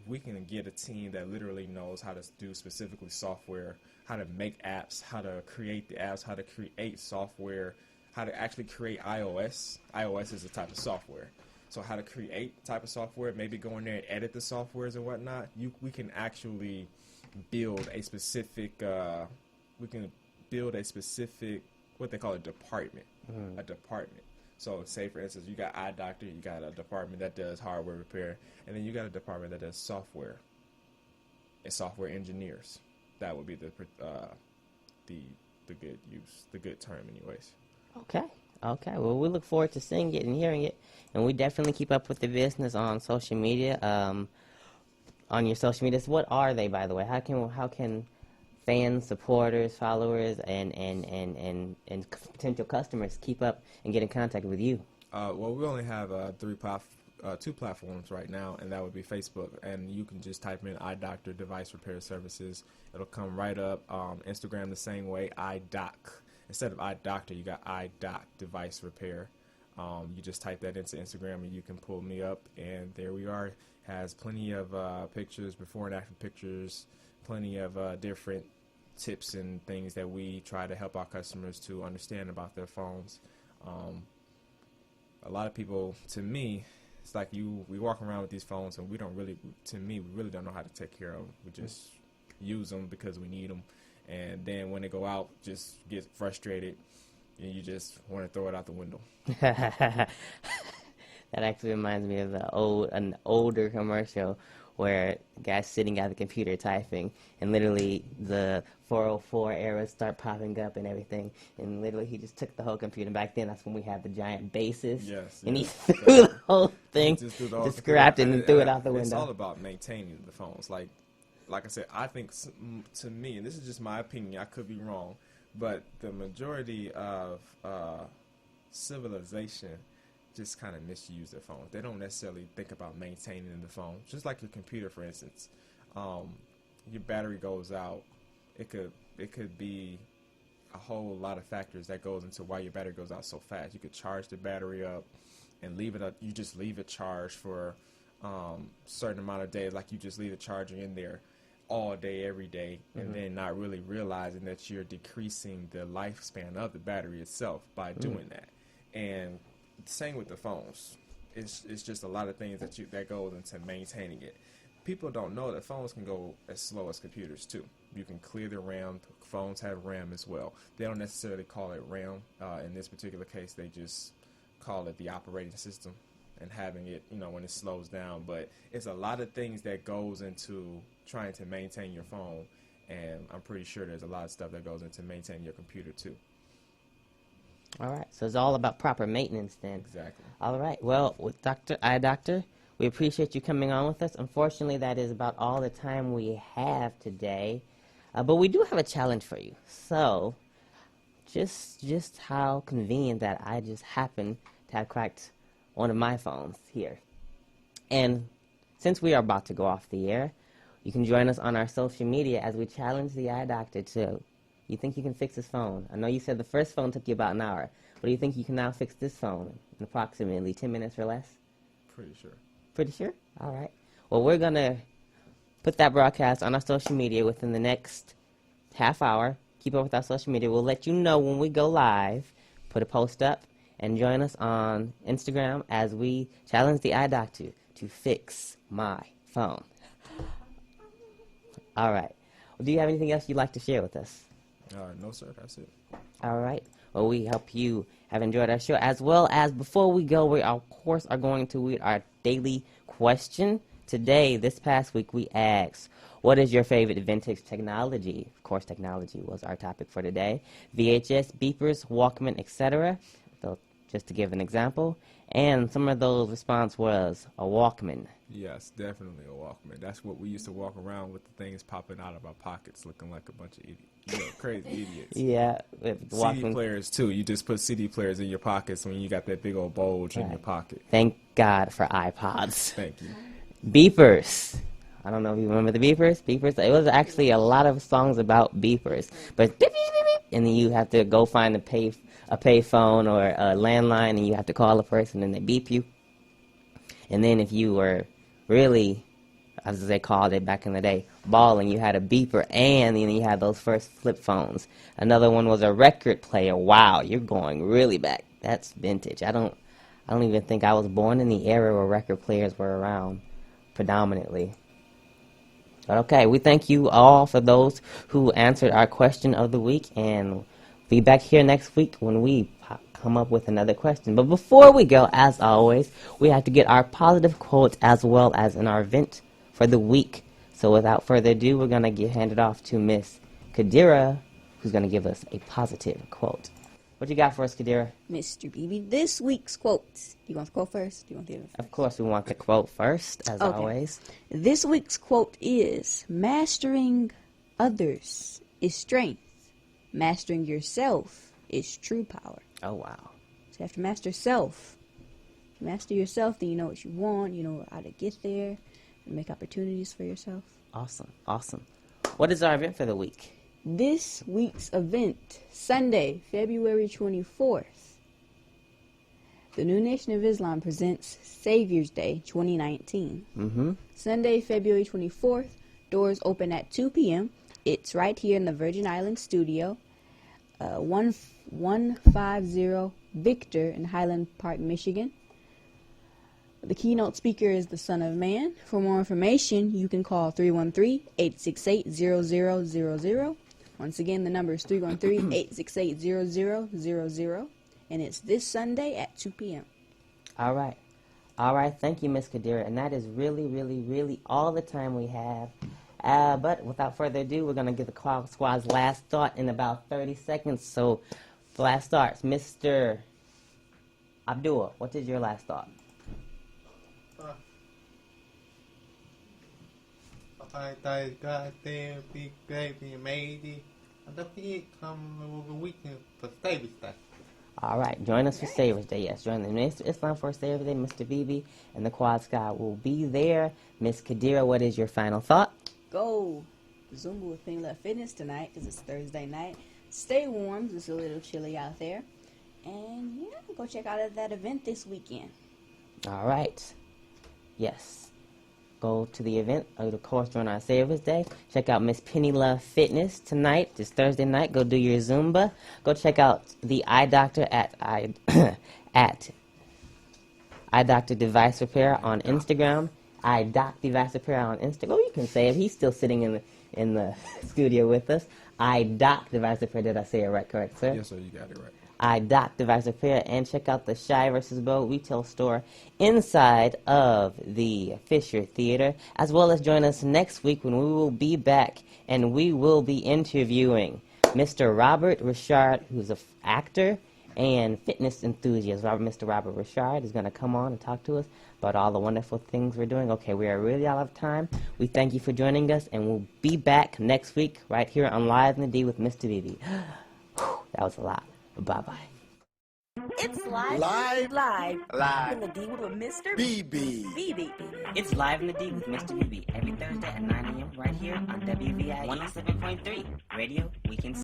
we can get a team that literally knows how to do specifically software, how to make apps, how to create the apps, how to create software, how to actually create iOS. iOS is a type of software. So how to create type of software, maybe go in there and edit the softwares and whatnot. We can actually build a specific, what they call a department, a department. So say, for instance, you got IDoctor, you got a department that does hardware repair, and then you got a department that does software and software engineers. That would be the good use, the good term anyways. Okay. Well, we look forward to seeing it and hearing it, and we definitely keep up with the business on social media. On your social medias, what are they, by the way? How can fans, supporters, followers, and potential customers keep up and get in contact with you? Well, we only have two platforms right now, and that would be Facebook. And you can just type in iDoctor Device Repair Services. It'll come right up. Instagram the same way, iDoc. Instead of iDoctor, you got iDoc Device Repair. You just type that into Instagram, and you can pull me up, and there we are. Has plenty of pictures, before and after pictures, plenty of different tips and things that we try to help our customers to understand about their phones. A lot of people, to me, it's like we walk around with these phones and we really don't know how to take care of them. We just use them because we need them. And then when they go out, just get frustrated and you just want to throw it out the window. That actually reminds me of an older commercial where a guy's sitting at the computer typing, and literally the 404 errors start popping up and everything, and literally he just took the whole computer. Back then, that's when we had the giant bases, and he threw the whole thing, just scrapped it and threw it out the window. It's all about maintaining the phones. Like I said, I think, to me, and this is just my opinion, I could be wrong, but the majority of civilization just kind of misuse their phones. They don't necessarily think about maintaining the phone. Just like your computer, for instance, your battery goes out. It could be a whole lot of factors that goes into why your battery goes out so fast. You could charge the battery up and leave it up. You just leave it charged for a certain amount of days. Like you just leave it charging in there all day, every day, and then not really realizing that you're decreasing the lifespan of the battery itself by doing that. And same with the phones. It's just a lot of things that goes into maintaining it. People don't know that phones can go as slow as computers too. You can clear the RAM. Phones have RAM as well. They don't necessarily call it RAM. In this particular case, they just call it the operating system and having it, when it slows down. But it's a lot of things that goes into trying to maintain your phone, and I'm pretty sure there's a lot of stuff that goes into maintaining your computer too. All right, so it's all about proper maintenance then. Exactly. All right, well, with iDoctor, we appreciate you coming on with us. Unfortunately, that is about all the time we have today, but we do have a challenge for you. So, just how convenient that I just happened to have cracked one of my phones here. And since we are about to go off the air, you can join us on our social media as we challenge the iDoctor to... You think you can fix this phone? I know you said the first phone took you about an hour. But do you think you can now fix this phone in approximately 10 minutes or less? Pretty sure. Pretty sure? All right. Well, we're going to put that broadcast on our social media within the next half hour. Keep up with our social media. We'll let you know when we go live. Put a post up and join us on Instagram as we challenge the iDoctor to fix my phone. All right. Well, do you have anything else you'd like to share with us? No, sir. That's it. All right. Well, we hope you have enjoyed our show. As well as before we go, we, of course, are going to read our daily question. Today, this past week, we asked, what is your favorite vintage technology? Of course, technology was our topic for today. VHS, beepers, Walkman, etc. So, just to give an example. And some of those response was a Walkman. Yes, definitely a Walkman. That's what we used to walk around with, the things popping out of our pockets looking like a bunch of crazy idiots. Yeah. CD players, too. You just put CD players in your pockets when you got that big old bulge in your pocket. Thank God for iPods. Thank you. Beepers. I don't know if you remember the beepers. Beepers. It was actually a lot of songs about beepers. But beep, beep, beep, beep, and then you have to go find a payphone or a landline, and you have to call a person, and they beep you. And then if you were really as they called it back in the day, balling. You had a beeper, and then you had those first flip phones. Another one was a record player. Wow, you're going really back. That's vintage. I don't even think I was born in the era where record players were around predominantly. But okay, we thank you all for those who answered our question of the week, and be back here next week when we come up with another question. But before we go, as always, we have to get our positive quotes as well as an event for the week. So without further ado, we're going to hand it off to Miss Kadira, who's going to give us a positive quote. What you got for us, Kadira? Mr.BB, this week's quotes. Do you want the quote first? Do you want the other first? Of course, we want the quote first, as always. This week's quote is, mastering others is strength. Mastering yourself is true power. Oh, wow. So you have to master self. If you master yourself, then you know what you want, you know how to get there, and make opportunities for yourself. Awesome, awesome. What is our event for the week? This week's event, Sunday, February 24th. The New Nation of Islam presents Savior's Day 2019. Sunday, February 24th. Doors open at 2 p.m. It's right here in the Virgin Islands studio. 150 Victor in Highland Park, Michigan. The keynote speaker is the Son of Man. For more information, you can call 313-868-0000. Once again, the number is 313-868-0000. And it's this Sunday at 2 p.m. All right. All right. Thank you, Miss Kadira. And that is really, really, really all the time we have. But without further ado, we're going to give the squad's last thought in about 30 seconds. So, last thoughts. Mr. Abdul, what is your last thought? All right, join us for Savior's Day. Yes, join the Mr. Islam for Savior's Day. Mr.BB and the Quad Squad will be there. Miss Kadira, what is your final thought? Go Zumba with Tenille Fitness tonight because it's Thursday night. Stay warm. It's a little chilly out there. And, yeah, go check out that event this weekend. All right. Yes. Go to the event, of course, during our Savior's Day. Check out Miss Tenille Fitness tonight, this Thursday night. Go do your Zumba. Go check out the iDoctor at iDoctor Device Repair on Instagram. iDoc Device Repair on Instagram. Oh, you can say it. He's still sitting in the studio with us. iDoc Device Repair. Did I say it right? Correct, sir? Yes, sir. You got it right. iDoc Device Repair, and check out the Shy vs. Bo retail store inside of the Fisher Theater, as well as join us next week when we will be back and we will be interviewing Mr. Robert Richard, who's an actor and fitness enthusiast. Mr. Robert Richard is going to come on and talk to us about all the wonderful things we're doing. Okay, we are really out of time. We thank you for joining us, and we'll be back next week right here on Live in the D with Mr.BB. That was a lot. Bye-bye. It's live in the D with Mr.BB. It's Live in the D with Mr.BB every Thursday at 9 a.m. right here on WVI 107.3 Radio Weekend